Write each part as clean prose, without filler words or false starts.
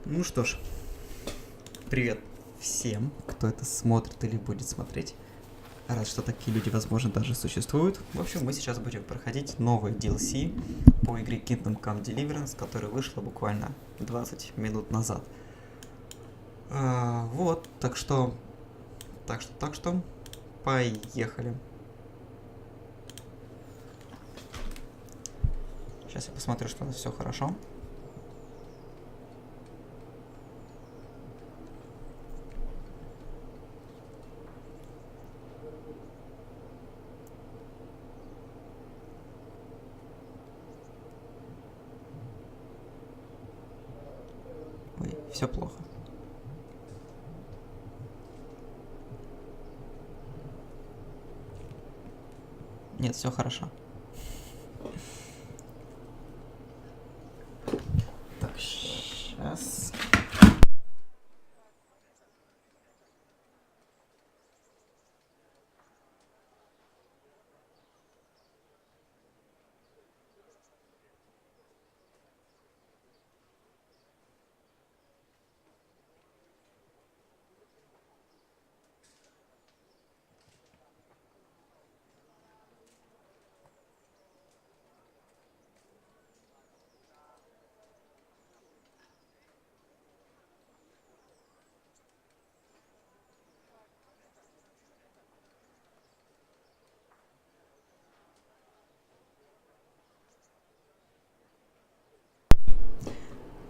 Ну что ж, привет всем, кто это смотрит или будет смотреть. Рад, что такие люди, возможно, даже существуют. В общем, мы сейчас будем проходить новый DLC по игре Kingdom Come Deliverance, которая вышла буквально 20 минут назад. Вот, так что, поехали. Сейчас я посмотрю, что у нас все хорошо. Ой, все плохо. Нет, все хорошо. Так, сейчас.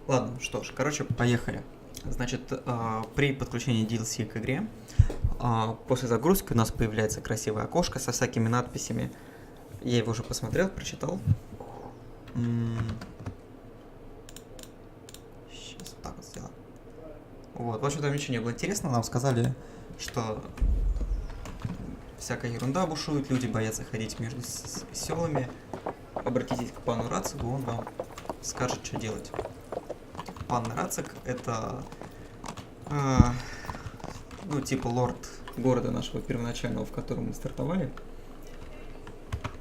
Ладно, что ж, короче, поехали. Значит, при подключении DLC к игре, после загрузки у нас появляется красивое окошко со всякими надписями. Я его уже посмотрел, прочитал. Сейчас вот так вот сделаем. Вот, в общем, там ничего не было интересного. Нам сказали, что всякая ерунда бушует, люди боятся ходить между селами. Обратитесь к пану Рацику, он вам скажет, что делать. Пан Рацик — это, ну, типа лорд города нашего первоначального, в котором мы стартовали.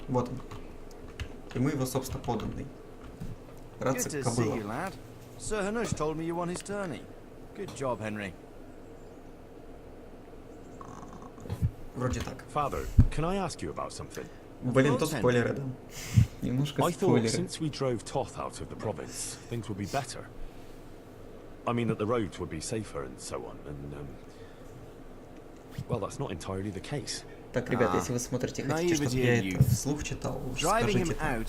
Вот он. И мы его, собственно, подданный. Рацик Кобыла. Вроде так. Блин, тут спойлеры, да. Немножко спойлеры. I mean that the roads would be safer and so on, and well, that's not entirely the case. Так, ребят, если вы смотрите, хотите, чтобы я это вслух читал, скажите это.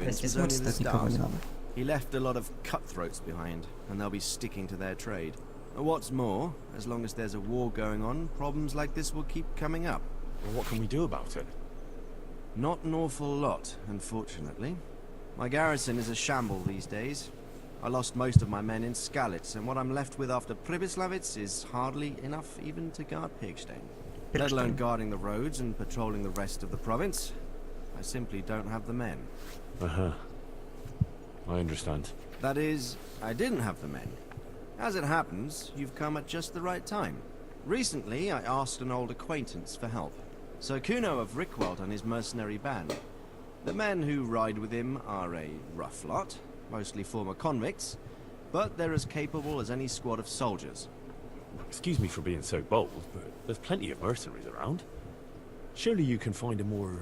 Если смотрите, то никого не надо. He left a lot of cutthroats behind, and they'll be sticking to their trade. What's more, as long as there's a war going on, problems like this will keep coming up. Well, what can we do about it? Not an awful lot, unfortunately. My garrison is a shamble these days. I lost most of my men in Skalitz, and what I'm left with after Pribyslavitz is hardly enough even to guard Pigstein. Let alone guarding the roads and patrolling the rest of the province. I simply don't have the men. Uh-huh. I understand. That is, I didn't have the men. As it happens, you've come at just the right time. Recently, I asked an old acquaintance for help. Sir Kuno of Rickwald and his mercenary band. The men who ride with him are a rough lot. Mostly former convicts, but they're as capable as any squad of soldiers. Excuse me for being so bold, but there's plenty of mercenaries around. Surely you can find a more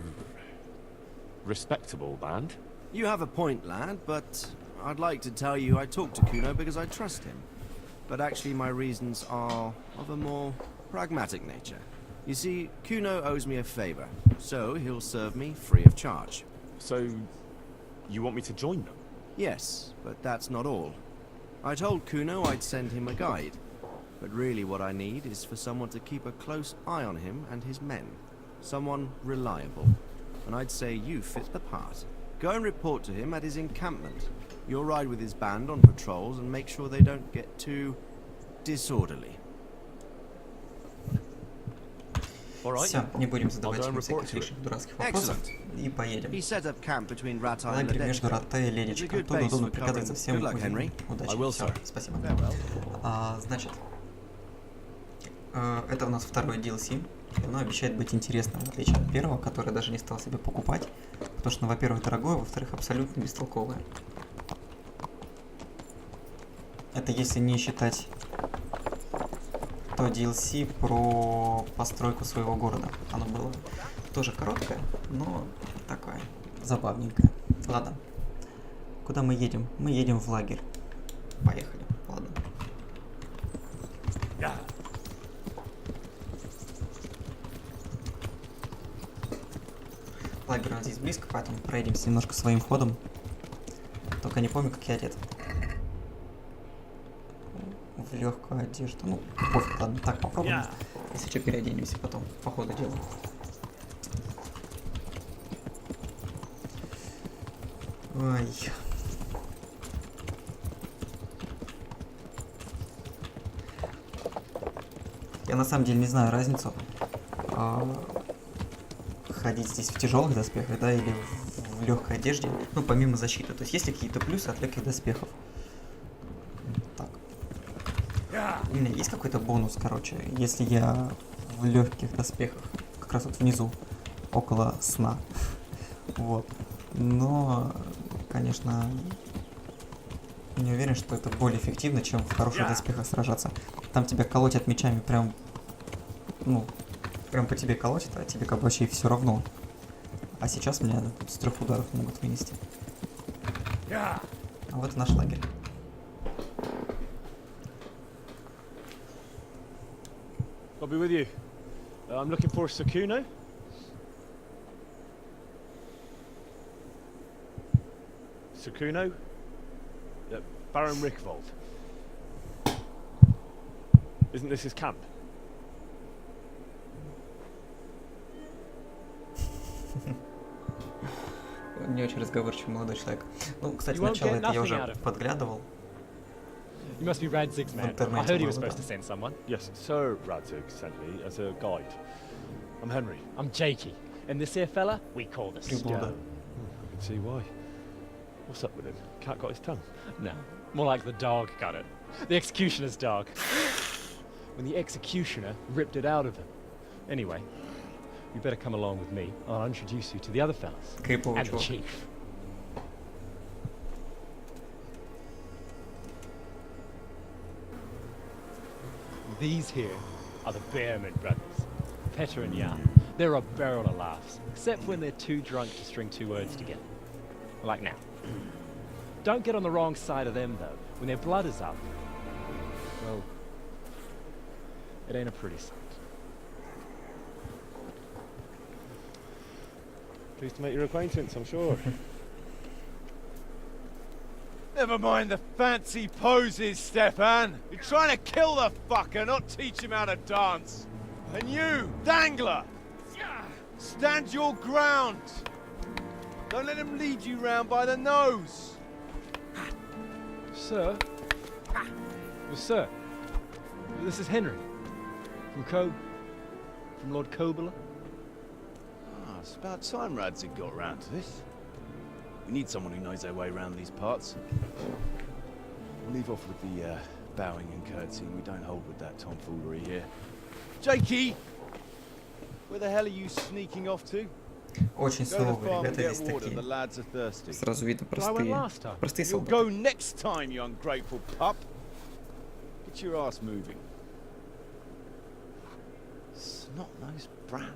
respectable band? You have a point, lad, but I'd like to tell you I talked to Kuno because I trust him. But actually my reasons are of a more pragmatic nature. You see, Kuno owes me a favor, so he'll serve me free of charge. So, you want me to join them? Yes, but that's not all. I told Kuno I'd send him a guide, but really what I need is for someone to keep a close eye on him and his men. Someone reliable. And I'd say you fit the part. Go and report to him at his encampment. You'll ride with his band on patrols and make sure they don't get too disorderly. Все, не будем задавать им всяких лишних дурацких вопросов и поедем. Лагерь между Ратте и Ленечком. Тут удобно приказывать за всем. Удачи. Все, спасибо. Значит, это у нас второй DLC. Оно обещает быть интересным, в отличие от первого, который даже не стал себе покупать. Потому что, во-первых, дорогое, во-вторых, абсолютно бестолковое. Это если не считать то DLC про постройку своего города. Оно было тоже короткое, но такое забавненькое. Ладно. Куда мы едем? Мы едем в лагерь. Поехали. Ладно. Лагерь у нас здесь близко, поэтому проедемся немножко своим ходом. Только не помню, как я одет. В легкую одежду. Ну, пофиг, ладно, так попробуем. Если что, переоденемся потом, по ходу дела. Ой. Я на самом деле не знаю разницу ходить здесь в тяжелых доспехах, да, или в легкой одежде, ну, помимо защиты. То есть есть ли какие-то плюсы от легких доспехов? Так. У меня есть какой-то бонус, короче, если я в легких доспехах, как раз вот внизу, около сна. Вот. Но, конечно, не уверен, что это более эффективно, чем в хороших доспехах сражаться. Там тебя колотят мечами прям, ну, прям по тебе колотят, а тебе как бы вообще все равно. А сейчас меня с 3 ударов могут вынести. А вот и наш лагерь. I'll be with you. I'm looking for Sukuno. Sukuno? Baron Rickvold. Isn't this his camp? Не очень разговорчивый молодой человек. Ну, кстати, начало это я уже подглядывал. You must be Radzig's man. I heard he was supposed to send someone. Yes, Sir Radzig sent me as a guide. I'm Henry. I'm Jakey. And this here fella, we call the Приблуда. Stone. I can see why. What's up with him? Cat got his tongue? No, more like the dog got it. The executioner's dog. When the executioner ripped it out of him. Anyway, you better come along with me. I'll introduce you to the other fellas. Криповый And the чувак. chief. These here are the Bearman brothers, Petter and Jan. They're a barrel of laughs, except when they're too drunk to string 2 words together. Like now. Don't get on the wrong side of them, though. When their blood is up, well, it ain't a pretty sight. Pleased to make your acquaintance, I'm sure. Never mind the fancy poses, Stefan. You're trying to kill the fucker, not teach him how to dance. And you, Dangler, stand your ground. Don't let him lead you round by the nose. Sir? Well, sir, this is Henry. From Lord Kobler. Ah, it's about time Radzig got round to this. We need someone who knows their way around these parts. We'll leave off with the bowing and curtsying. We don't hold with that tomfoolery here. Jakey! Where the hell are you sneaking off to? Очень Go to the суровые farm and ребята get здесь water. The такие. lads are thirsty. Сразу видно But I went простые. last time. Простые You'll солдаты. go next time, you ungrateful pup. Get your ass moving. Snot-nosed brat.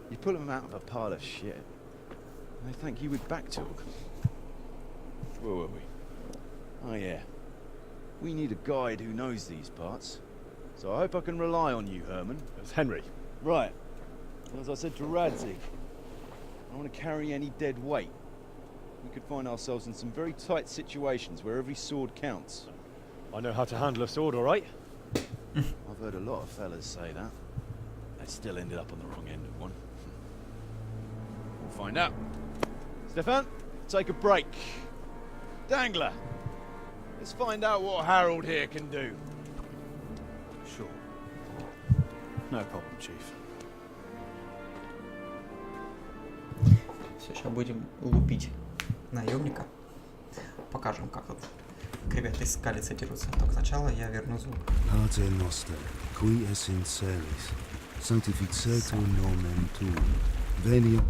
You pull him out of a pile of shit. They thank you with back talk. Where were we? Oh yeah. We need a guide who knows these parts. So I hope I can rely on you, Herman. It's Henry. Right. Well, as I said to Radzig, I don't want to carry any dead weight. We could find ourselves in some very tight situations where every sword counts. I know how to handle a sword, all right? I've heard a lot of fellas say that. They still ended up on the wrong end of one. We'll find out. Stefan, take a break. Dangler, let's find out what Harold here can do. Sure. No problem, Chief. Все, сейчас будем лупить наемника. Покажем, как вот ребята из скалицы дерутся. Только сначала я верну звук. Pater noster, qui es in celis, sanctificetur nomen tuum, veniam...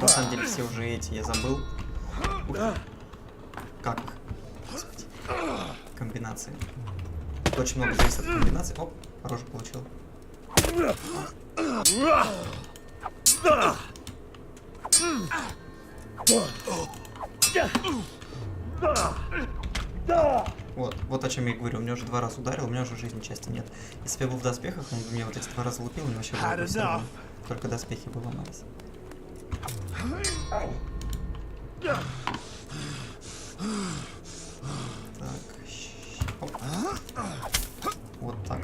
На самом деле все уже эти я забыл. Ух ты. Как их? Господи. Комбинации. Очень много зависит от комбинаций. Оп, хороший получил. Вот о чем я говорю. У меня уже 2 раза ударил, у меня уже жизни части нет. Если бы я был в доспехах, он бы меня вот эти 2 раза лупил, у него вообще было бы всё равно. Только доспехи бы ломались. Так, оп. Вот так.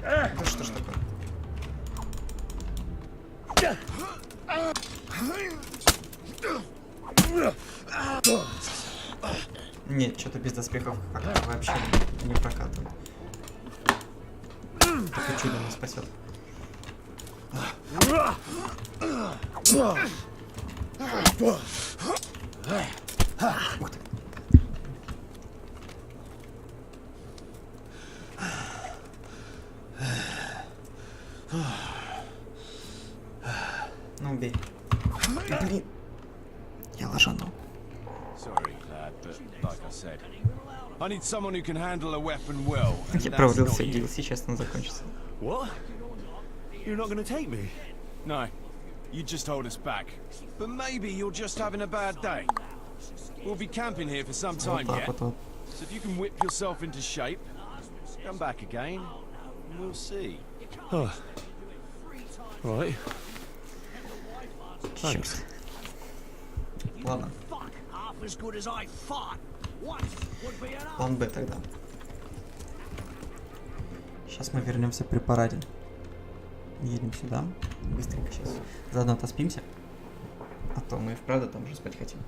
Да что ж такое? Нет, что-то без доспехов как-то вообще не прокатывает. Только чудо не спасет. Ух ты. Ну убей. Блин. Я ложанул. Sorry, lad, but like I said, I need someone who can handle a weapon well. and Я that's провалил not все you. DLC, сейчас он закончится. What? You're not going to take me? No, you just hold us back. But maybe you're just having a bad day. We'll be camping here for some Вот time так yet. вот. So if you can whip yourself into shape, come back again, and we'll see. Oh. Right. Черт. Ладно. План Б тогда. Сейчас мы вернемся при параде. Едем сюда. Быстренько сейчас. Заодно отоспимся. А то мы и вправду там уже спать хотим.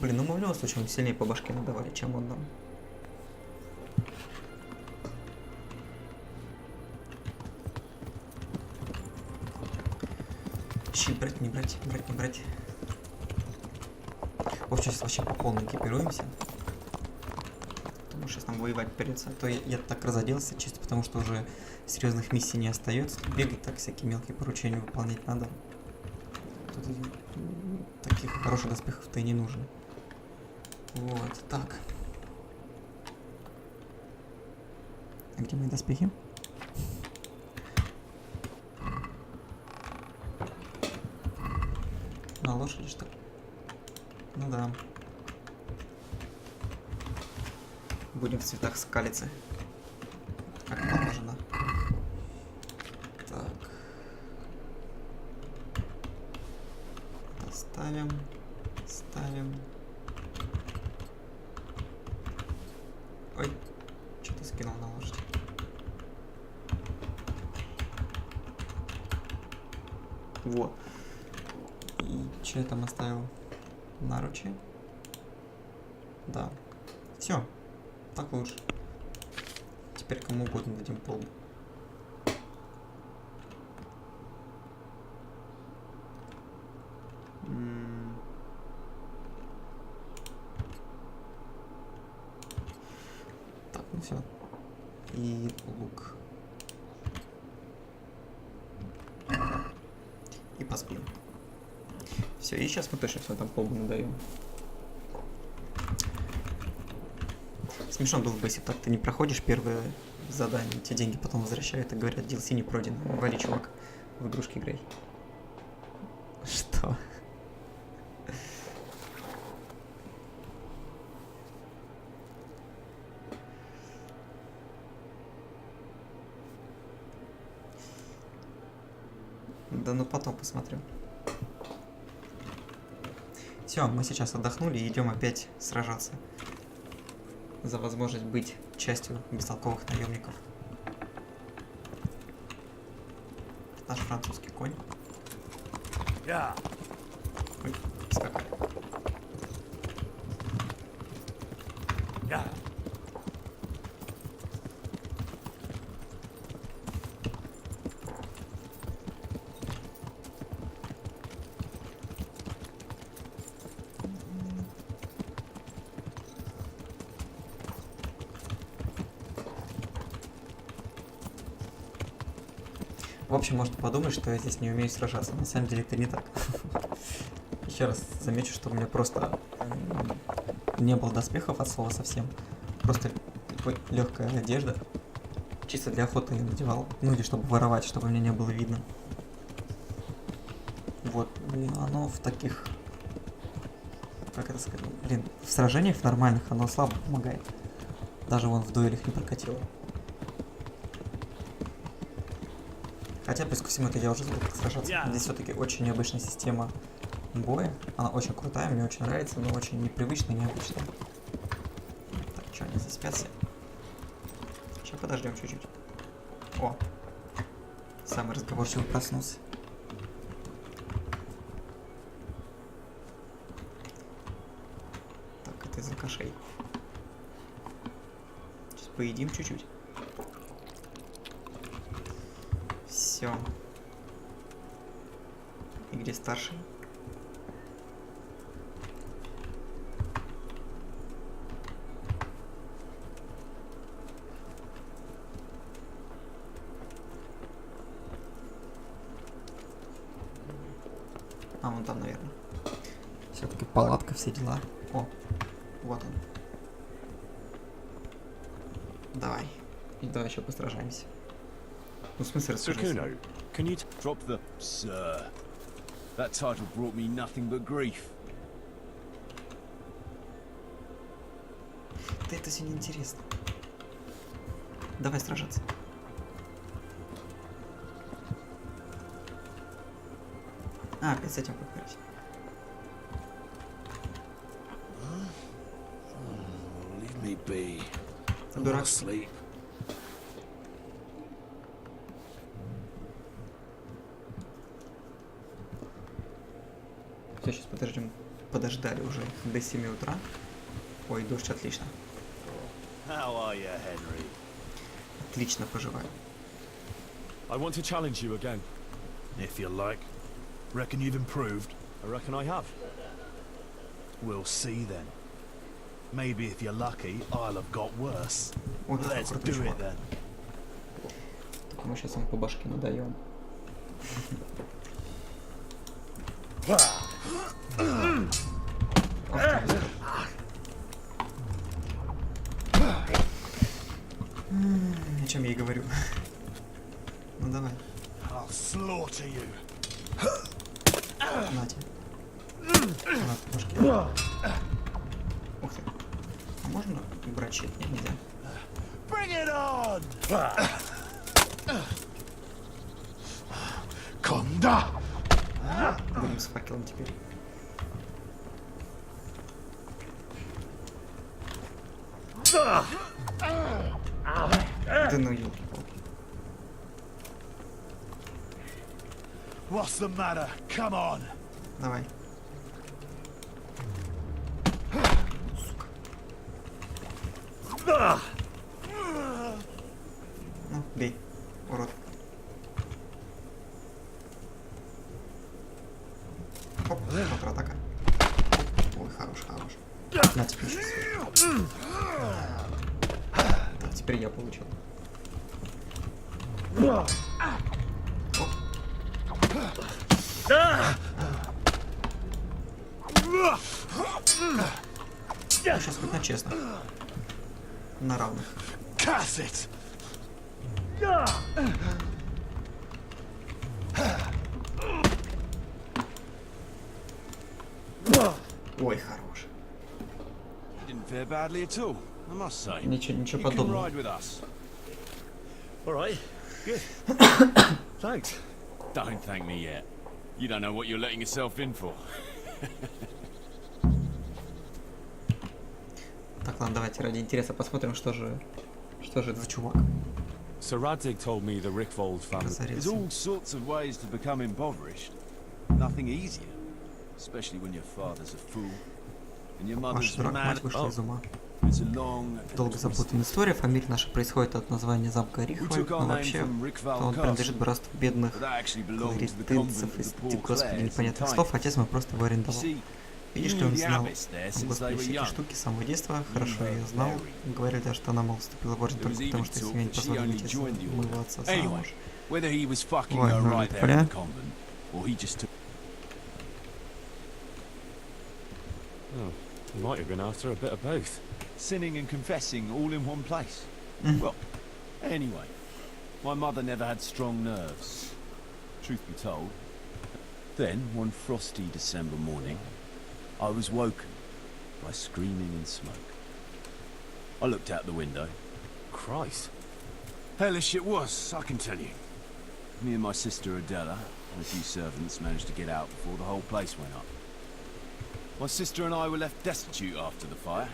Блин, ну мы в любом случае ему сильнее по башке надавали, чем он нам. Щит брать, не брать, брать, не брать. В общем, сейчас вообще по полной экипируемся. Потому что сейчас нам воевать придется. А то я так разоделся, чисто потому что уже серьезных миссий не остается. Тут бегать так, всякие мелкие поручения выполнять надо. Тут таких хороших доспехов-то и не нужно. Вот, так. А где мои доспехи? На лошади, что ли? Ну да. Будем в цветах скалиться. Как положено. Так. Ставим. Ставим. Ой, что-то скинул на лошадь. Вот. И что я там оставил? Наручи. Да. Все. Так лучше. Теперь кому угодно дадим полбу. Так, ну все. И лук. И поспим. Все, и сейчас мы точно все там полбу надаем. Смешно было бы, если так ты не проходишь первое задание, тебе деньги потом возвращают и говорят, DLC не пройден. Вали, чувак, в игрушки играй. Что? Да ну потом посмотрю. Все, мы сейчас отдохнули и идем опять сражаться за возможность быть частью бестолковых наемников. Наш французский конь. Ой, скакай. В общем, можно подумать, что я здесь не умею сражаться. На самом деле это не так. Еще раз замечу, что у меня просто не было доспехов от слова совсем. Просто легкая одежда. Чисто для охоты я надевал. Ну или чтобы воровать, чтобы мне не было видно. Вот. И оно в таких... Как это сказать? Блин, в сражениях нормальных оно слабо помогает. Даже вон в дуэлях не прокатило. Хотя, плюс ко всему, это я уже забыл как сражаться. Здесь все-таки очень необычная система боя. Она очень крутая, мне очень нравится, но очень непривычная и необычная. Так, что, они здесь спят все? Сейчас подождем чуть-чуть. О! Самый разговорчивый проснулся. Так, это из алкашей. Сейчас поедим чуть-чуть. Все. И где старший? А, вон там, наверное. Все-таки палатка, все дела. О, вот он. Давай. И давай еще постражаемся. Ну, в смысле, расскажи. Kuno, can you Drop the sir. That title brought me nothing but grief. Да это все неинтересно. Давай сражаться. А, опять с этим поговорить. Leave me be. Дурак. Sleep. Все, сейчас подождем. Подождали уже до 7 утра. Ой, дождь, отлично. How are you, Henry? Отлично поживаю. I want to challenge you again. If you like. Reckon you've improved? I reckon I have. We'll see then. Maybe if you're lucky, I'll have got worse. Вот Let's крутой do чувак. it then. Только мы сейчас ему по башке надаем. О чем я и говорю. Ну давай. I'll slaughter you. На тебе. На башке. Ух ты. А можно убрать щит? Нет, нельзя. Bring it on! Конда! Будем с факелом теперь. Да ну ёлки-палки. What's the matter? Come on! Давай. Сука. Ну, бей, урод. Оп, контратака. Ой, хорош, хорош. На тебе сейчас. Так, теперь я получил. Оп. Ну, сейчас хоть на честно. На равных. Curse it! Ой, хорош. Didn't fare badly at all, I must say. Ничего You can подобного. ride with us. All right. Good. Thanks. Don't thank me yet. You don't know what you're letting yourself in for. Так, ладно, давайте ради интереса посмотрим, что же это за чувак. Sir Radzig told me the Rickvold family. There's Разорился. all sorts of ways to become impoverished. Nothing easier. Especially when your father's a fool. And your mother's Ваша дурак mad. мать вышла из ума. It's a long and Долго запутанная история. Фамилия наша происходит от названия замка Рихвальд, но вообще он принадлежит братству бедных кларитынцев из, господи, непонятных слов. Отец мой просто его арендовал. Видишь ли, он знал, господи, всякие штуки с самого детства. Хорошо, я знал. Говорили даже, что она, мол, вступила в орден только потому, что семья не позволила отец моего отца замуж. Whether he was fucking Ой, her ну, right there in бля. the convent, or he just took... Oh, he might have been after a bit of both. Sinning and confessing all in one place. Well, anyway, my mother never had strong nerves, truth be told. Then, one frosty December morning, I was woken by screaming and smoke. I looked out the window. Christ. Hellish it was, I can tell you. Me and my sister Adela and a few servants managed to get out before the whole place went up. My sister and I were left destitute after the fire.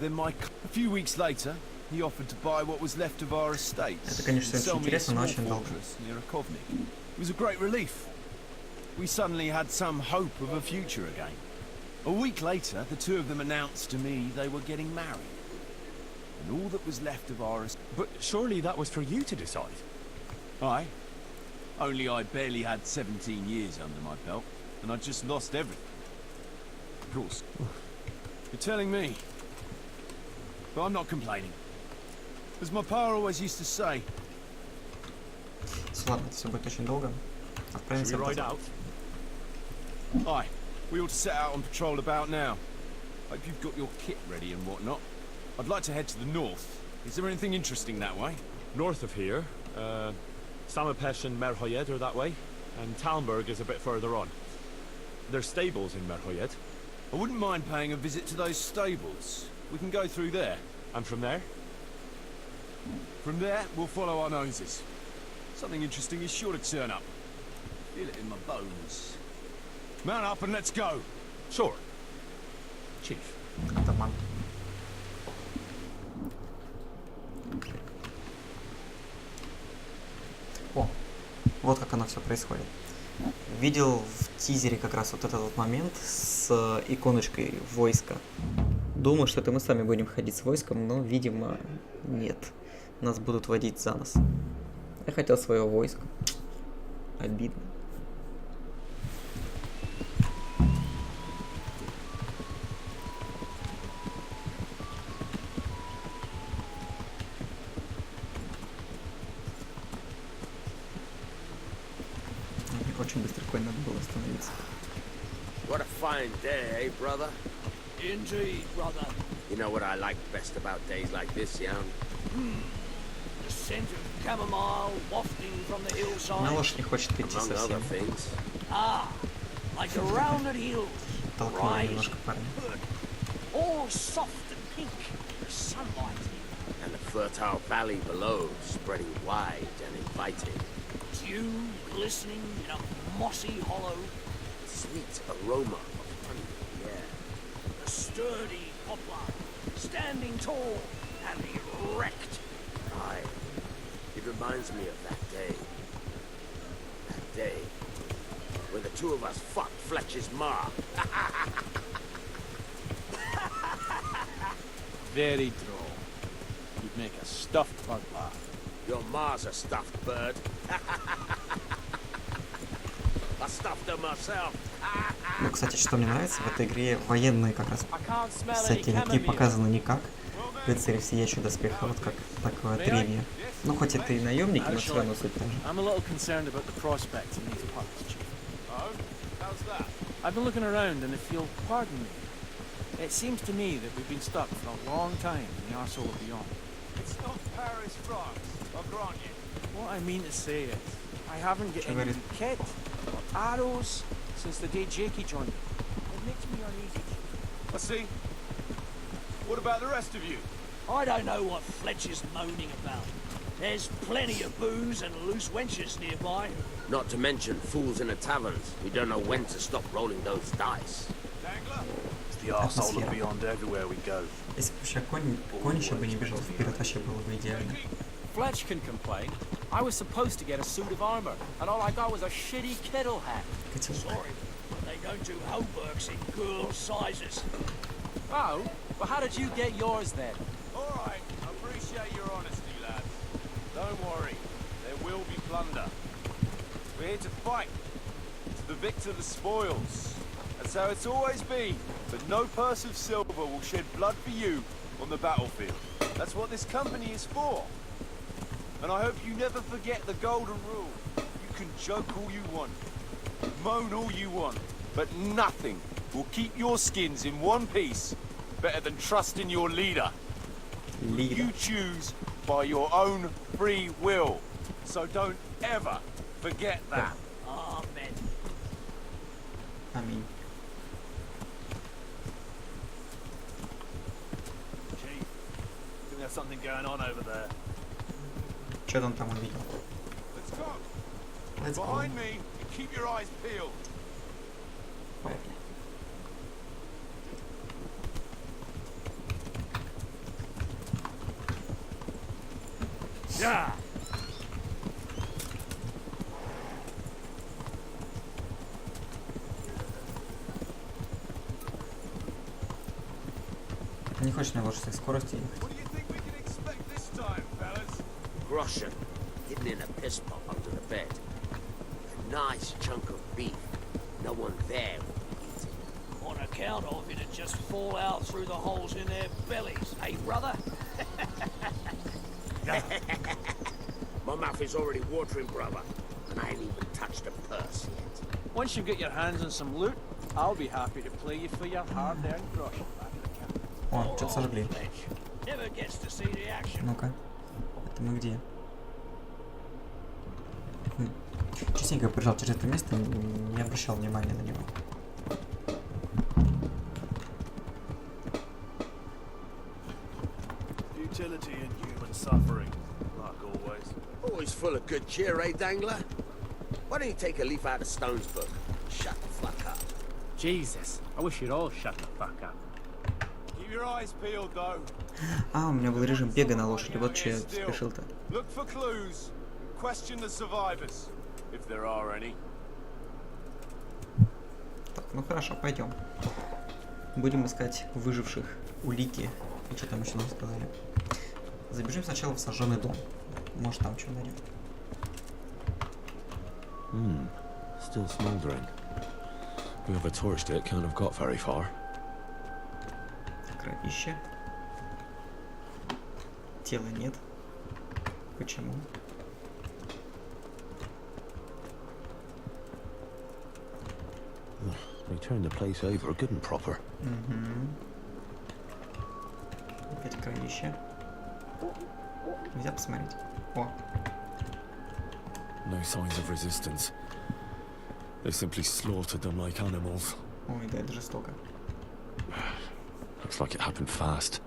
Then a few weeks later, he offered to buy what was left of our estate Это, and конечно, sell очень me a интересно, но small очень долго. fortress near Rakovnik. It was a great relief. We suddenly had some hope of a future again. A week later, the two of them announced to me they were getting married. And all that was left of our estate... But surely that was for you to decide. Aye. Only I barely had 17 years under my belt, and I'd just lost everything. Of course. You're telling me. But I'm not complaining. As my pa always used to say. Ладно, это все будет очень долго. Should Отправимся we в ride базу. out? Aye. We ought to set out on patrol about now. Hope you've got your kit ready and whatnot. I'd like to head to the north. Is there anything interesting that way? North of here, Samapesh and Merhoyed are that way, and Talmberg is a bit further on. There's stables in Merhoyed. I wouldn't mind paying a visit to those stables. We can go through there. And from there? From there, we'll follow our noses. Something interesting is sure to turn up. Feel it in my bones. Mount up and let's go. Sure. Chief. Атаман. О, вот как оно все происходит. Видел в тизере как раз вот этот вот момент с иконочкой войска. Думаю, что это мы сами будем ходить с войском, но, видимо, нет. Нас будут водить за нос. Я хотел своего войска. Обидно. Очень быстро конь надо было остановиться. What a fine day, eh, brother? Indeed, brother. You know what I like best about days like this, Jan? The scent of chamomile wafting from the На hillside. лошадь не хочет идти Among other совсем. things. Ah, like the rounded hills, Толкнул rise, немножко парня. all soft and pink, the sunlight. And the fertile valley below, spreading wide and inviting. Dew glistening in a mossy hollow. Sweet aroma of honey in the air. The sturdy poplar, standing tall and erect. Aye. It reminds me of that day. That day when the two of us fucked Fletcher's ma. Very droll. You'd make a stuffed bug laugh. Your ma's a stuffed bird. I stuffed her myself. Ну, кстати, что мне нравится, в этой игре военные как раз всякие такие показаны не как рыцари в сияющих доспехах, а вот как такое древнее. Ну, хоть это и наемники, но все равно суть та же. I'm a little concerned about the prospects in these parts, Chief. Oh? How's that? I've been looking around and if you'll pardon me, it seems to me that we've been stuck for a long time in the arsehole of beyond. It's not Paris, France. I'll grant you. What I mean to say is, I haven't got Что any говорит? kit or arrows since the day Jakey joined me. It makes me uneasy. I see. What about the rest of you? I don't know what Fletcher's moaning about. There's plenty of booze and loose wenches nearby. Not to mention fools in the taverns who don't know when to stop rolling those dice. Dangler? It's the arsehole Атмосфера. of beyond everywhere we go. Если бы вообще конь еще бы не бежал вперед, вообще было бы идеально. Fletch can complain. I was supposed to get a suit of armor, and all I got was a shitty kettle hat. Котелок. Sorry, but they don't do hauberks in girls' sizes. Oh, well how did you get yours then? All right. I appreciate your honesty, lads. Don't worry. There will be plunder. We're here to fight. To the victor the spoils. That's how it's always been. But no purse of silver will shed blood for you on the battlefield. That's what this company is for. And I hope you never forget the golden rule. You can joke all you want, moan all you want, but nothing will keep your skins in one piece better than trusting your leader. You choose by your own free will. So don't ever forget that. Amen. Аминь. Chief, I think there's something going on over there. Что он там увидел? Let's go. Let's go. Behind me, and keep your eyes peeled. Поехали. Yeah. Не хочешь на лошади скорости ехать? What do you think we can expect this time, fellas? Groschen, hidden in a piss pot under the bed. A nice chunk of beef. No one there will eat it. On account of it'd just fall out through the holes in their bellies, eh, brother? My mouth is already watering, brother, and I ain't even touched a purse yet. Once you get your hands on some loot, I'll be happy to play you for your hard-earned groschen back in the camp. О, что-то сожгли. Never gets to see the action. Ну-ка. Это мы где? Частенько проезжал через это место, не обращал внимания на него. Futility and human suffering, like always. Always full of good cheer, eh, Dangler? Why don't you take a leaf out of Stone's book? Shut the fuck up. Jesus, I wish you'd all shut the fuck up. Keep your eyes peeled, though. А, у меня был режим бега на лошади, вот че я спешил-то. Look for clues. Question the survivors, if there are any. Так, ну хорошо, пойдем. Будем искать выживших, улики и что там еще нам сказали. Забежим сначала в сожженный дом. Может там что найдем. Still smouldering. Whoever torched it can't have got very far. Кровище. Тела нет. Почему? They turned the place over good and proper. Опять кровище. Нельзя посмотреть. О, No signs of resistance. They simply slaughtered them like animals. ой, да, это жестоко. Looks like it happened fast.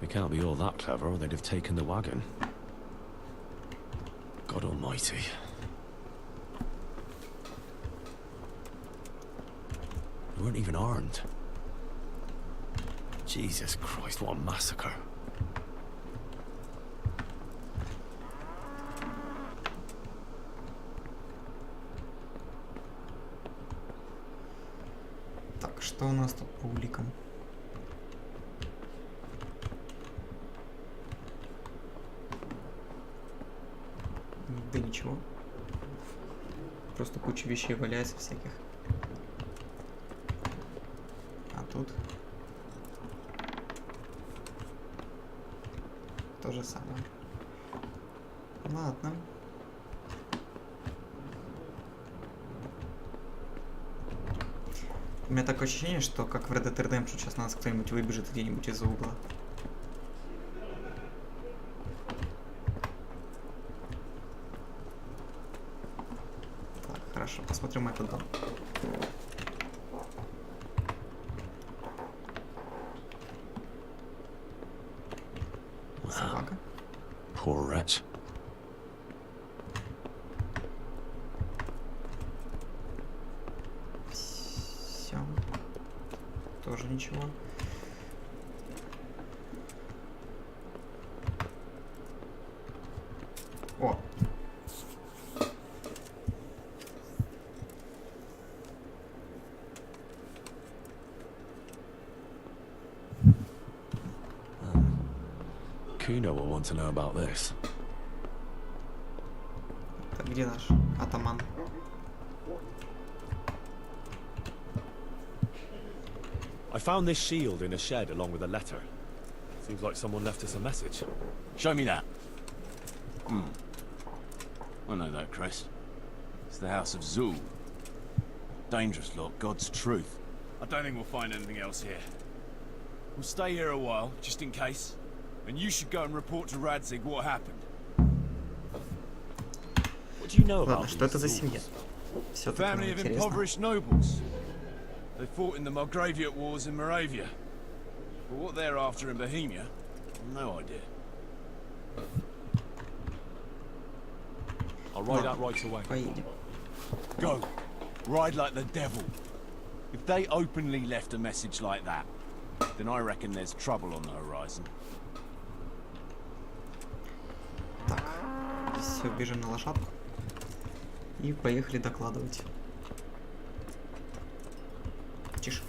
They can't be all that clever or they'd have taken the wagon. God almighty. They weren't even armed. Jesus Christ, what a massacre. Так, что у нас тут по уликам? Да ничего. Просто куча вещей валяется всяких. А тут то же самое. Ладно. У меня такое ощущение, что как в Red Dead Redemption сейчас нас кто-нибудь выбежит где-нибудь из-за угла. Так, хорошо, посмотрим этот дом. Собака. Poor wretch. Все. Тоже ничего. О! Kuno will want to know about this. Так, где наш атаман? I found this shield in a shed along with a letter. Seems like someone left us a message. Show me that. I know that crest. It's the House of Zul. Dangerous lot, God's truth. I don't think we'll find anything else here. We'll stay here a while, just in case. And you should go and report to Radzig what happened. What do you know about Ладно, что это за these семья? Zuls? Все-таки Family of интересно. impoverished nobles. They fought in the Margraviate Wars in Moravia. But what they're after in Bohemia, no idea. I'll ride out right away. Поедем. Go. Ride like the devil. If they openly left a message like that, then I reckon there's trouble on the horizon. Так, все, бежим на лошадку. И поехали докладывать. Тише.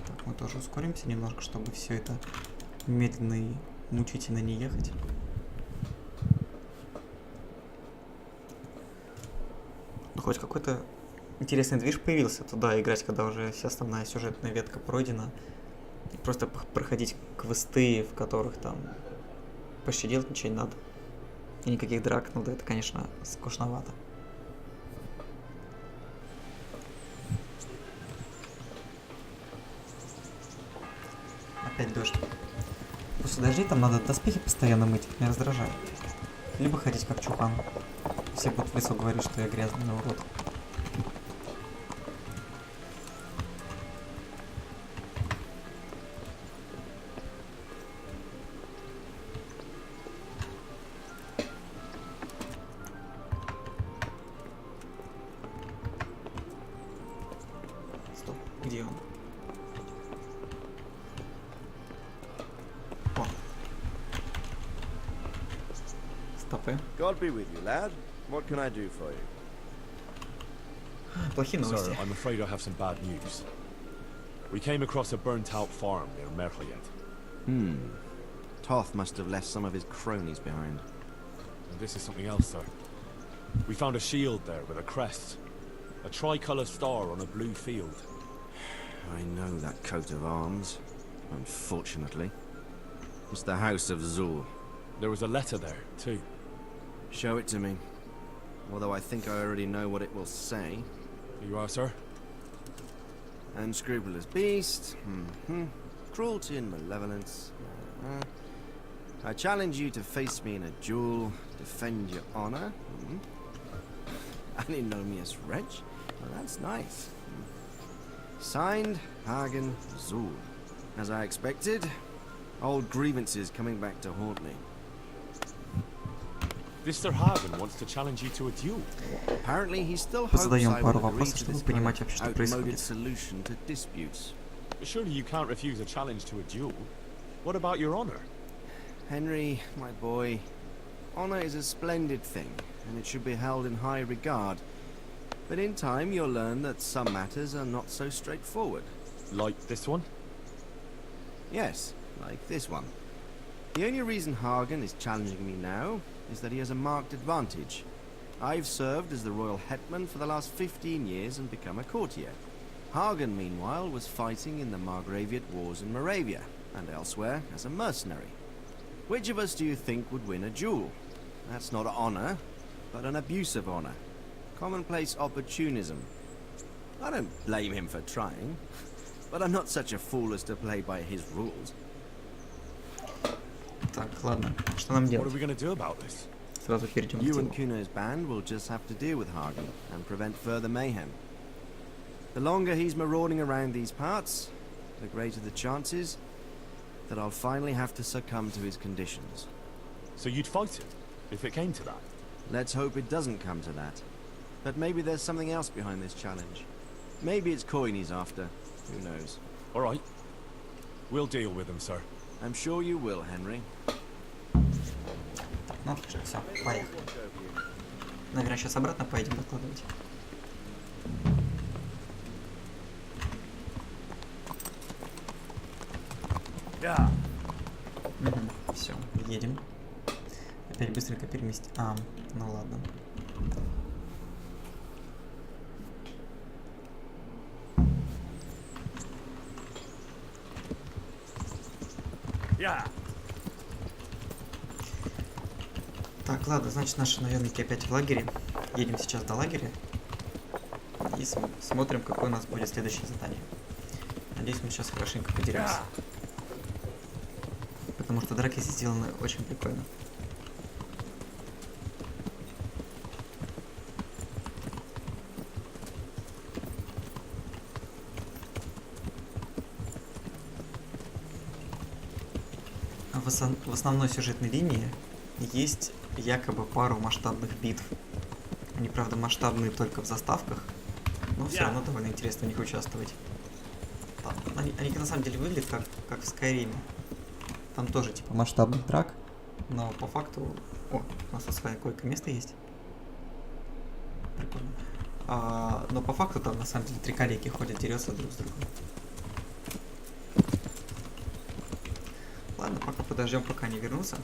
Так, мы тоже ускоримся немножко, чтобы все это медленно и мучительно не ехать. Ну, хоть какой-то интересный движ появился туда играть, когда уже вся основная сюжетная ветка пройдена. И просто проходить квесты, в которых там почти делать ничего не надо. И никаких драк, ну да, это, конечно, скучновато. Опять дождь. После дождей там надо доспехи постоянно мыть, меня раздражает. Либо ходить как чухан. Все будут в лесу говорить, что я грязный урод. Стоп, где он? О. Стопы. God be with you, lad. What can I do for you? Плохие новости. Sir, I'm afraid I have some bad news. We came across a burnt-out farm near Merhoyet. Toth must have left some of his cronies behind. And this is something else, sir. We found a shield there with a crest. A tricolour star on a blue field. I know that coat of arms, unfortunately. It's the House of Zul. There was a letter there, too. Show it to me. Although I think I already know what it will say. Here you are, sir. Unscrupulous beast. Cruelty and malevolence. I challenge you to face me in a duel. Defend your honor. An ignominious wretch. Well, that's nice. Signed, Hagen Zul. As I expected, old grievances coming back to haunt me. This Sir Hagen wants to challenge you to a duel. Apparently, he still hopes Задаем I пару will agree вопросов, to чтобы this понимать kind вообще, что of outmoded происходит. solution to disputes. But surely you can't refuse a challenge to a duel. What about your honor? Henry, my boy, honor is a splendid thing, and it should be held in high regard. But in time, you'll learn that some matters are not so straightforward. Like this one? Yes, like this one. The only reason Hagen is challenging me now is that he has a marked advantage. I've served as the royal hetman for the last 15 years and become a courtier. Hagen, meanwhile, was fighting in the Margraviate Wars in Moravia, and elsewhere as a mercenary. Which of us do you think would win a duel? That's not honor, but an abuse of honor. Commonplace opportunism. I don't blame him for trying, but I'm not such a fool as to play by his rules. Так, ладно. Что нам What are делать? we going to do about this? Сразу перейдем к You and делу. Kuno's band will just have to deal with Hagen and prevent further mayhem. The longer he's marauding around these parts, the greater the chances that I'll finally have to succumb to his conditions. So you'd fight him, if it came to that? Let's hope it doesn't come to that. But maybe there's something else behind this challenge. Maybe it's coin he's after. Who knows? All right. We'll deal with him, sir. I'm sure you will, Henry. Ну, отлично, все, поехали. Наверное, сейчас обратно поедем докладывать. Yeah. Все, едем. Опять быстренько переместить. Ну ладно. Yeah. Так, ладно, значит, наши наемники опять в лагере. Едем сейчас до лагеря. И смотрим, какое у нас будет следующее задание. Надеюсь, мы сейчас хорошенько подеремся. Потому что драки здесь сделаны очень прикольно. В основной сюжетной линии есть якобы пару масштабных битв. Они, правда, масштабные только в заставках, но все равно довольно интересно в них участвовать. Там, они на самом деле выглядят как в Скайриме. Там тоже типа масштабных драк, но по факту... О, у нас тут своя койко-место есть. Прикольно. Но по факту там на самом деле 3 коллеги ходят, дерутся друг с другом. Ладно, пока подождем, пока они вернутся.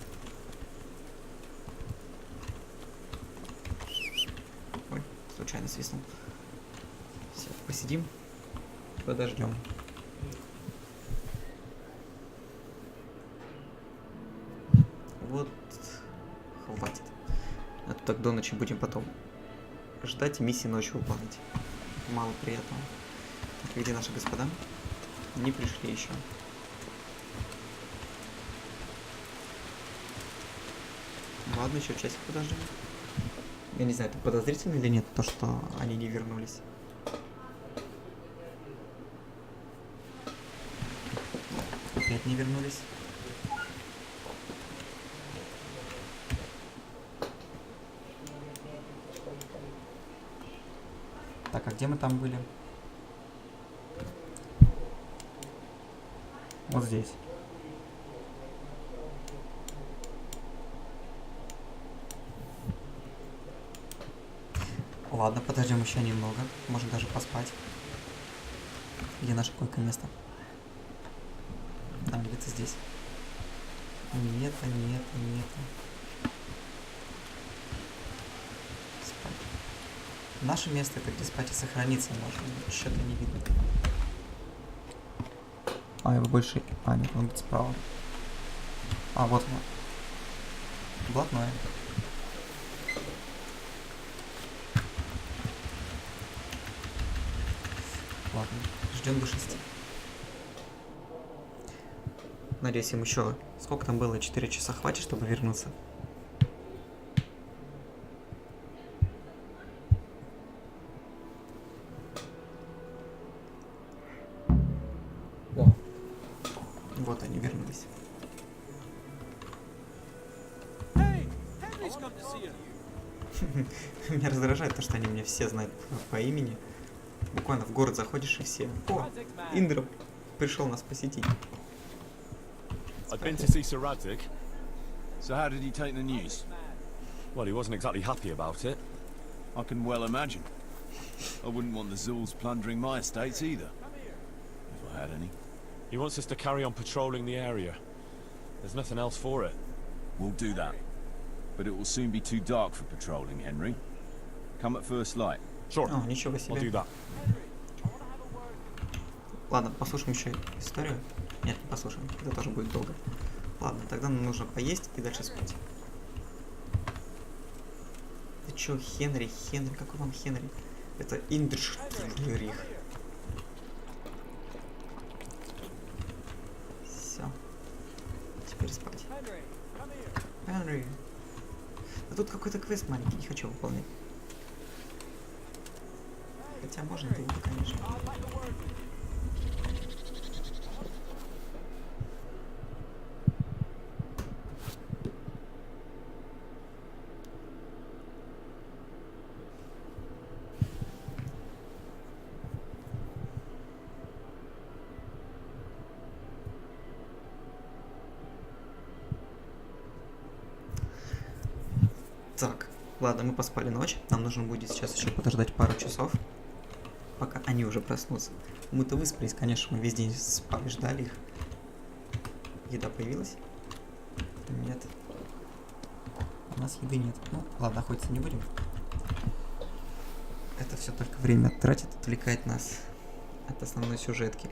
Ой, случайно свистнул. Все, посидим, подождем. Вот, хватит. А то так до ночи будем потом ждать и миссии ночью выполнять. Мало приятного. Так, где наши господа? Не пришли еще. Ладно, еще часик подождем. Я не знаю, это подозрительно или нет, то, что они не вернулись. Опять не вернулись. Так, а где мы там были? Вот здесь. Ладно, подождем еще немного. Можно даже поспать. Где наше койко-место? Там где-то здесь. Нет. Спать. Наше место это где спать и сохраниться можно. Что-то не видно. А, его больше... А, нет, он где-то справа. А, вот он. Блатное. Ладно, ждем до 6. Надеюсь, им еще... Сколько там было? 4 часа хватит, чтобы вернуться? О! Вот они вернулись. Меня раздражает то, что они меня все знают по имени. Буквально в город заходишь и все. О, Индра пришел нас посетить. I've been to see Sir Radzig. So how did he take the news? Well, he wasn't exactly happy about it. I can well imagine. I wouldn't want the Zulls plundering my estates either. If I had any. He wants us to carry on patrolling the area. There's nothing else for it. We'll do that. But it will soon be too dark for patrolling, Henry. Come at first light. Sure. О, ничего I'll do себе. that. Ладно, послушаем еще историю. Нет, не послушаем. Это тоже будет долго. Ладно, тогда нам нужно поесть и дальше спать. Ты чё, Хенри? Какой вам Хенри? Это Индрш. Все. Теперь спать. Хенри. А тут какой-то квест маленький, не хочу выполнять. Хотя можно было бы, конечно. Так, ладно, мы поспали ночь. Нам нужно будет сейчас еще подождать пару часов, пока они уже проснутся. Мы-то выспались, конечно, мы весь день спали, ждали их. Еда появилась? Нет. У нас еды нет. Ну, ладно, охотиться не будем. Это все только время тратит, отвлекает нас от основной сюжетки.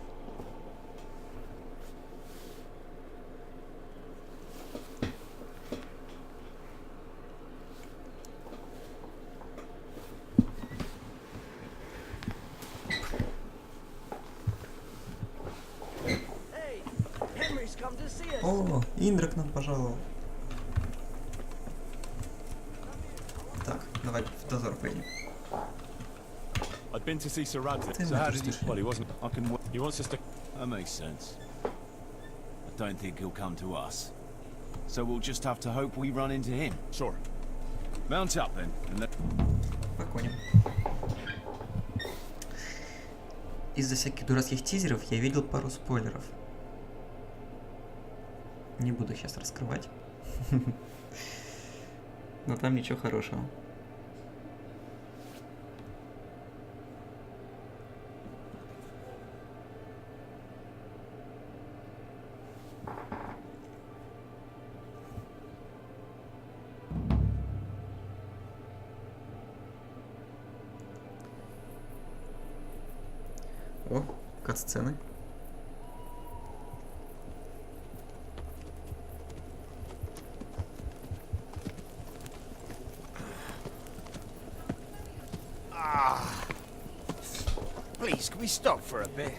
Индра к нам пожаловал. Так, давай в дозор пойдем. I'd been to see Sir Radcliffe. Ты So how нахуй did he... слышали? Well, he wasn't... I can... He wants us to... That makes sense. I don't think he'll come to us. So we'll just have to hope we run into him. Sure. Mount up then, and let... По коням. Из-за всяких дурацких тизеров я видел пару спойлеров. Не буду сейчас раскрывать. Но там ничего хорошего. О, кат-сцены. Please, can we stop for a bit?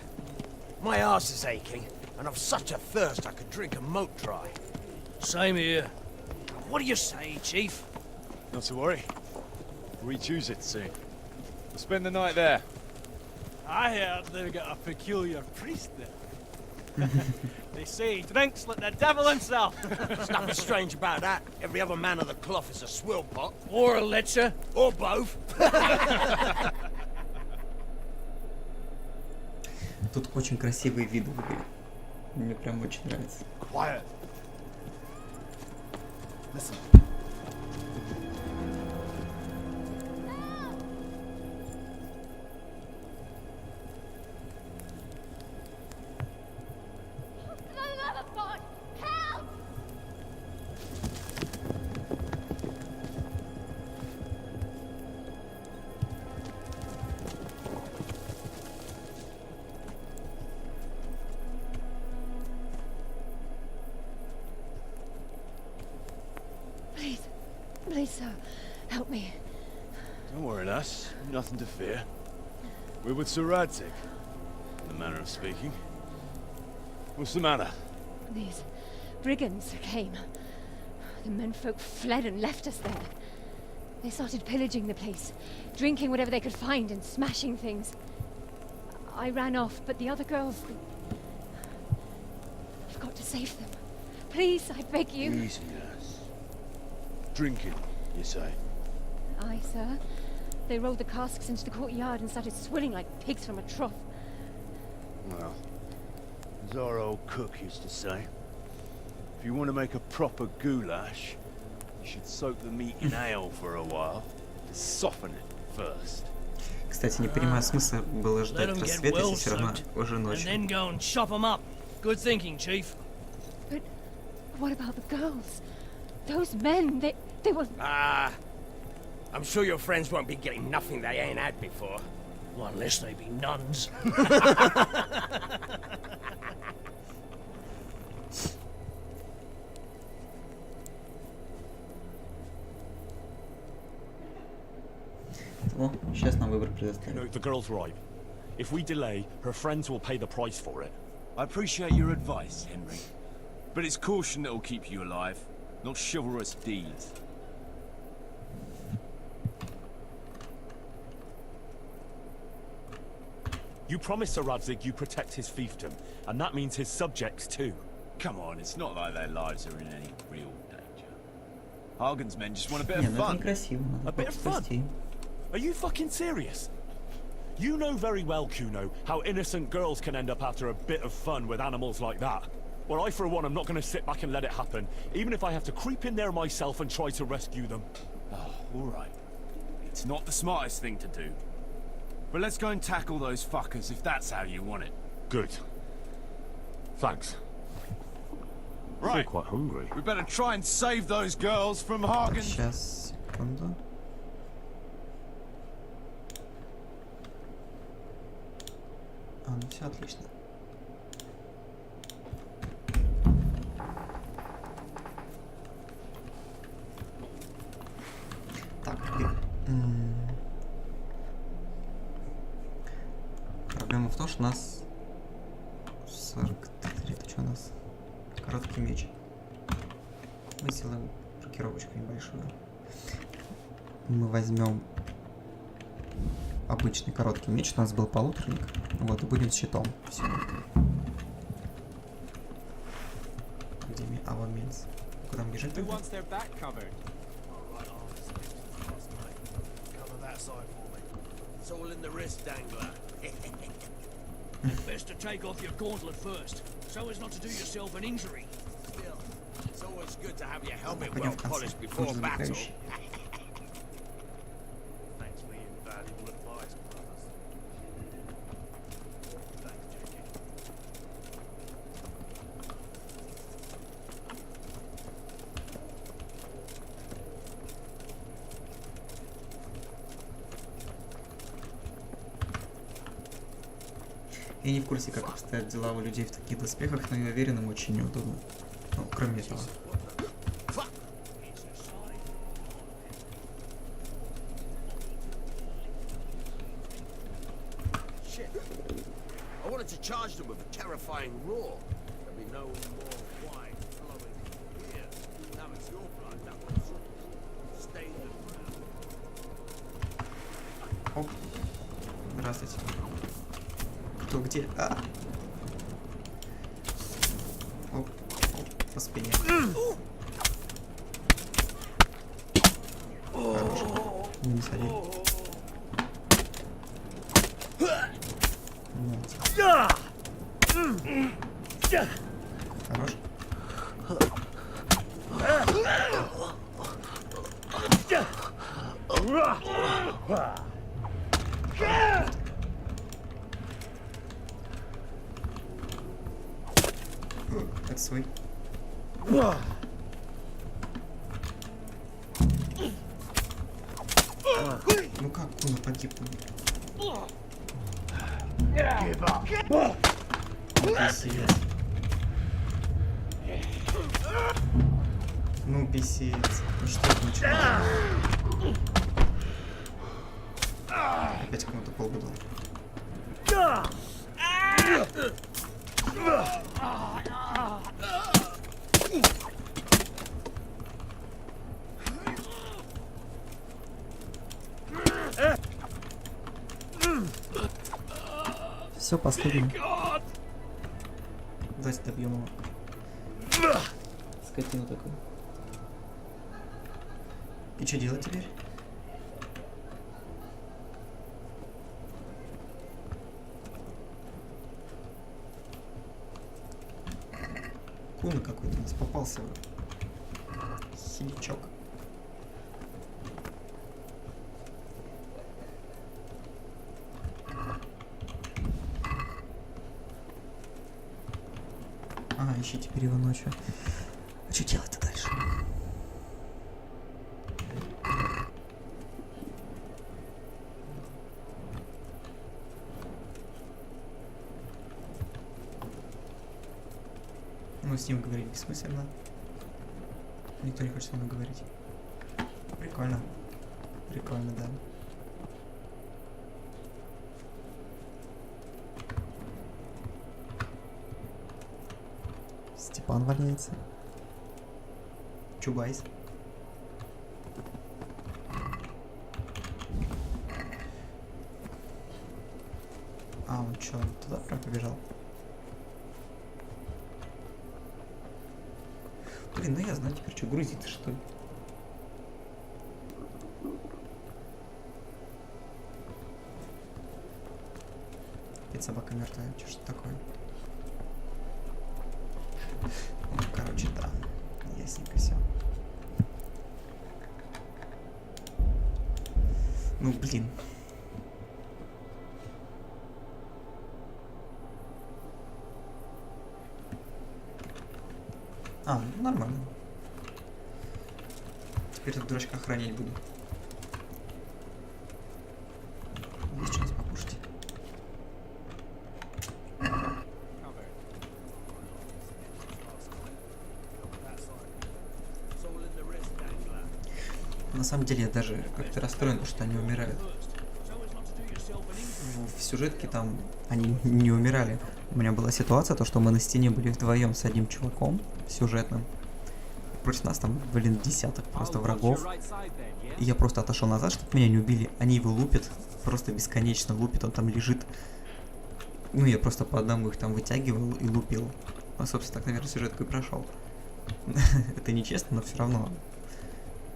My arse is aching, and I've such a thirst I could drink a moat dry. Same here. What do you say, Chief? Not to worry. We choose it soon. We'll spend the night there. I heard they've got a peculiar priest there. They say he drinks like the devil himself. There's nothing strange about that. Every other man of the cloth is a swill pot. Or a lecher. Or both. Тут очень красивые виды в игре. Мне прям очень нравится. Quiet. Listen. Please, sir, help me. Don't worry, lass. Nothing to fear. We're with Sir Radcliffe, in the manner of speaking. What's the matter? These brigands came. The menfolk fled and left us there. They started pillaging the place, drinking whatever they could find and smashing things. I ran off, but the other girls... I've got to save them. Please, I beg you. Easy, lass. Drinking, you say? Aye, sir. They rolled the casks into the courtyard and started swilling like pigs from a trough. Well, as our old cook used to say, if you want to make a proper goulash, you should soak the meat in ale for a while to soften it first. Кстати, не понимаю смысла было ждать рассвета, если все равно уже And ночь. then go and chop them up. Good thinking, Chief. But what about the girls? Those men, they were... Ah, I'm sure your friends won't be getting nothing they ain't had before. Well, unless they be nuns. О, сейчас нам выбор You предоставят. know, the girl's right. If we delay, her friends will pay the price for it. I appreciate your advice, Henry. But it's caution that'll keep you alive, not chivalrous deeds. You promised Sir Radzig you protect his fiefdom, and that means his subjects too. Come on, it's not like their lives are in any real danger. Hagen's men just want a bit Не, of ну это fun. некрасиво, надо A bit of fun? спасти. Are you fucking serious? You know very well, Kuno, how innocent girls can end up after a bit of fun with animals like that. Well, I, for one, am not going to sit back and let it happen, even if I have to creep in there myself and try to rescue them. Oh, all right. It's not the smartest thing to do. But let's go and tackle those fuckers if that's how you want it. Good. Thanks. I feel Right. quite hungry. We better try and save those girls from Hagen. Сейчас, секунду. А, ну все отлично. Так, проблема в том, что у нас 43, это что у нас? Короткий меч. мы сделаем рокировочку небольшую. Мы возьмем обычный короткий меч, у нас был полуторник, вот, и будем с щитом. Все. Где our means? Куда нам бежать? Who wants their back covered? It's all in the wrist dangler. Best to take off your gauntlet first, so as not to do yourself an injury. Still, it's always good to have your helmet Пойдем well в конце. polished before Нужно battle. замыкающий. Thanks for the invaluable advice, brothers. Thanks, Jackie. Я не в курсе, как обстоят дела у людей в таких доспехах, но я уверен, им очень неудобно. Ну, кроме этого. Shit. I wanted to charge them with a terrifying roar. There'll be no more wine flowing here. Now it's your blood that will stain the ground. Оп. Здравствуйте. Кто где? А! Оп, оп, по спине. Хорош. Не сади. Хорош. Это свой. Ну как Куна погиб? Писец. Ну писец. Ну что это началось? Опять кому-то полгода. Все, последний. Давайте добьем его. Скотину такую. И что делать теперь? Куна какой-то у нас попался. Хиличок. А, ищи теперь его ночью. А что делать-то дальше? Ну, с ним говорить бессмысленно. Никто не хочет со мной говорить. Прикольно. Прикольно, да. Степан валяется. Чубайс. А, он чё, туда прям побежал? Блин, ну я знаю теперь, что грузить-то, что ли? Опять собака мертвая, что ж такое? Ну, короче, да. Ясненько все. Ну, блин. А, ну нормально. Теперь тут дурачка охранять буду. Есть что-нибудь покушать? На самом деле я даже как-то расстроен, что они умирают. В сюжетке там они не умирали. У меня была ситуация, то что мы на стене были вдвоем с одним чуваком сюжетным. против нас там, блин, десяток просто врагов. И я просто отошел назад, чтобы меня не убили. Они его лупят, просто бесконечно лупят, он там лежит. Ну, я просто по одному их там вытягивал и лупил. Ну, собственно, так, наверное, сюжетку и прошел. Это нечестно, но все равно.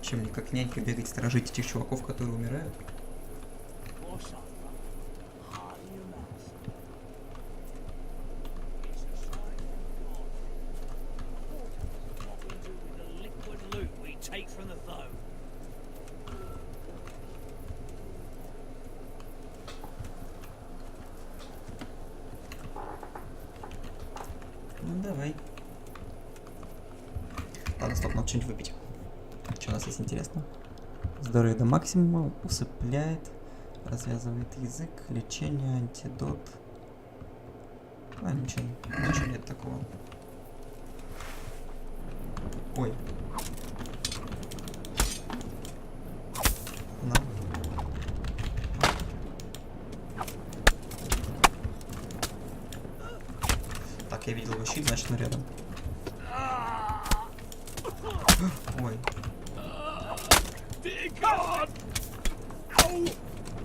Чем мне как нянька бегать, сторожить этих чуваков, которые умирают. Ну давай. Ладно, стоп, надо что-нибудь выпить. Что у нас есть интересно? Здоровье до максимума, усыпляет, развязывает язык, лечение, антидот. А, ничего нет такого. Ой. На. Так, я видел его щит, значит он рядом. Ой.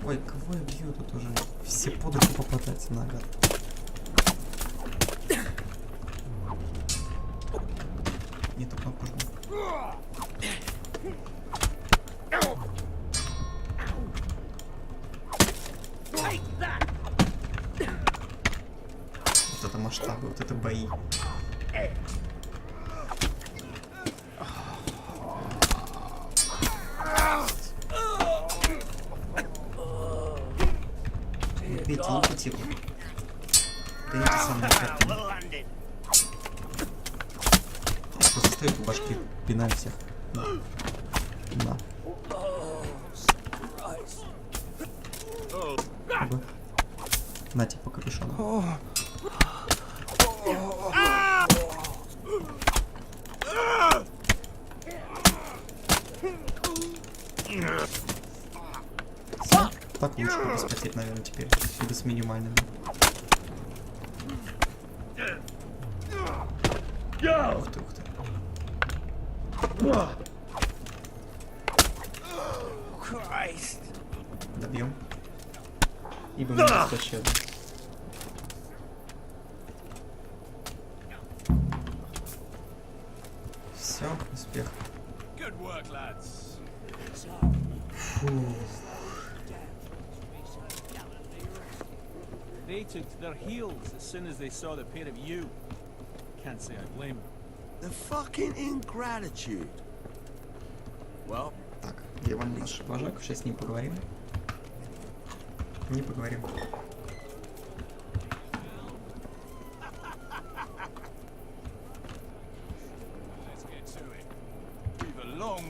Ой, кого я бью тут уже? Все под руку попадаются на гад. Нету кнопку жму. Вот это масштабы, вот это бои. Бейте, лупите его. Дайте самое картину. Просто стою по башке, пинаю всех. На. Ого. На тебе по капюшону. Так лучше без потерь, наверное, теперь. Или с минимальными. Ух ты, ух ты. Добьем. Ибо мы не спасем. Все, успех. Фу. They took to their heels as soon as they saw the pair of you. Can't say I blame them. The fucking ingratitude. Well, так, где вам наш вожак? Сейчас с ним поговорим. Не поговорим.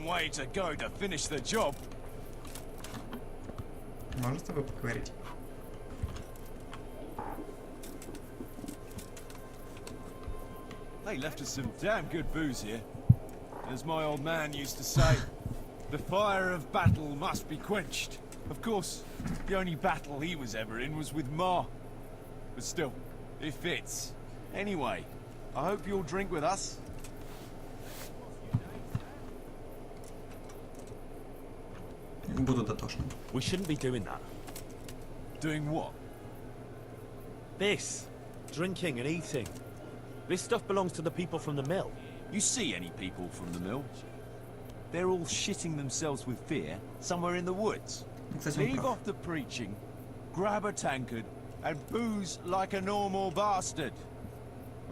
Way to go to finish the job. Можно с тобой поговорить? They left us some damn good booze here. As my old man used to say, the fire of battle must be quenched. Of course, the only battle he was ever in was with Ma. But still, it fits. Anyway, I hope you'll drink with us. Буду дотошным. We shouldn't be doing that. Doing what? This. Drinking and eating. This stuff belongs to the people from the mill. You see any people from the mill? They're all shitting themselves with fear somewhere in the woods. Leave off the preaching, grab a tankard, and booze like a normal bastard.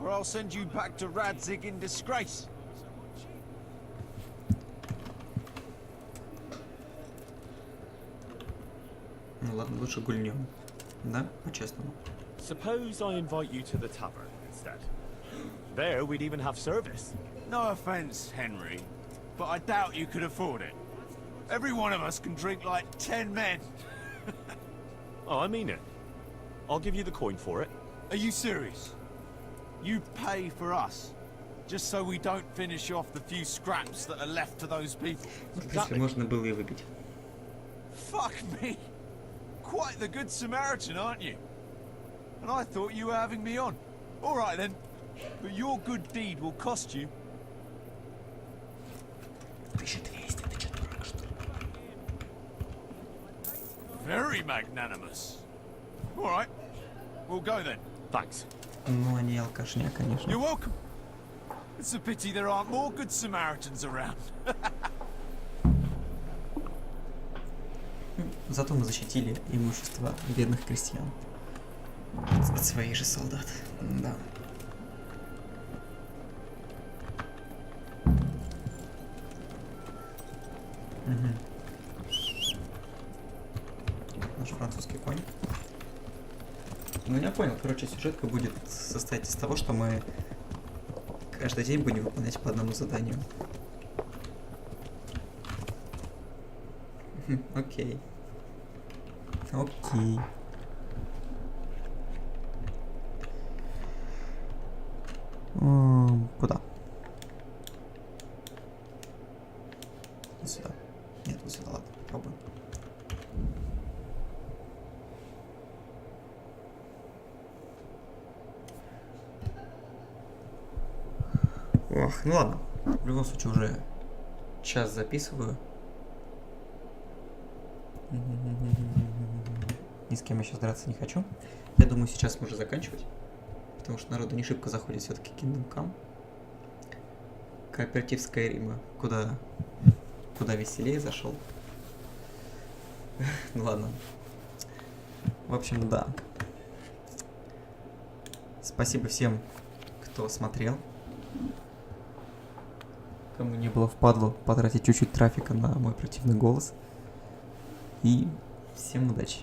Or I'll send you back to Radzig in disgrace. Ну ладно, лучше гульнем. Да? По-честному. Suppose I invite you to the tavern instead. There we'd even have service. No offense, Henry, but I doubt you could afford it. Every one of us can drink like 10 men. Oh, I mean it. I'll give you the coin for it. Are you serious? You pay for us, just so we don't finish off the few scraps that are left to those people. Если можно было и выпить. Fuck me. Quite the good Samaritan, aren't you? And I thought you were having me on. All right then, but your good deed will cost you. Very magnanimous. All right, we'll go then. Thanks. Ну, они алкашня, конечно. You're welcome. It's a pity there aren't more good Samaritans around. Зато мы защитили имущество бедных крестьян. От своих же солдат. Да. Наш французский конь. Ну, я понял. Короче, сюжетка будет состоять из того, что мы каждый день будем выполнять по одному заданию. Окей. Окей. Куда? Вот сюда. Нет, вот сюда, ладно, попробуем. Ох, ну ладно. В любом случае уже час записываю. Ни с кем я сейчас драться не хочу. Я думаю, сейчас можно заканчивать. Потому что народу не шибко заходит все-таки Kingdom Come. Кооператив Скайрима куда веселее зашел. Ну ладно. В общем, да. Спасибо всем, кто смотрел. Кому не было впадло потратить чуть-чуть трафика на мой противный голос. И всем удачи.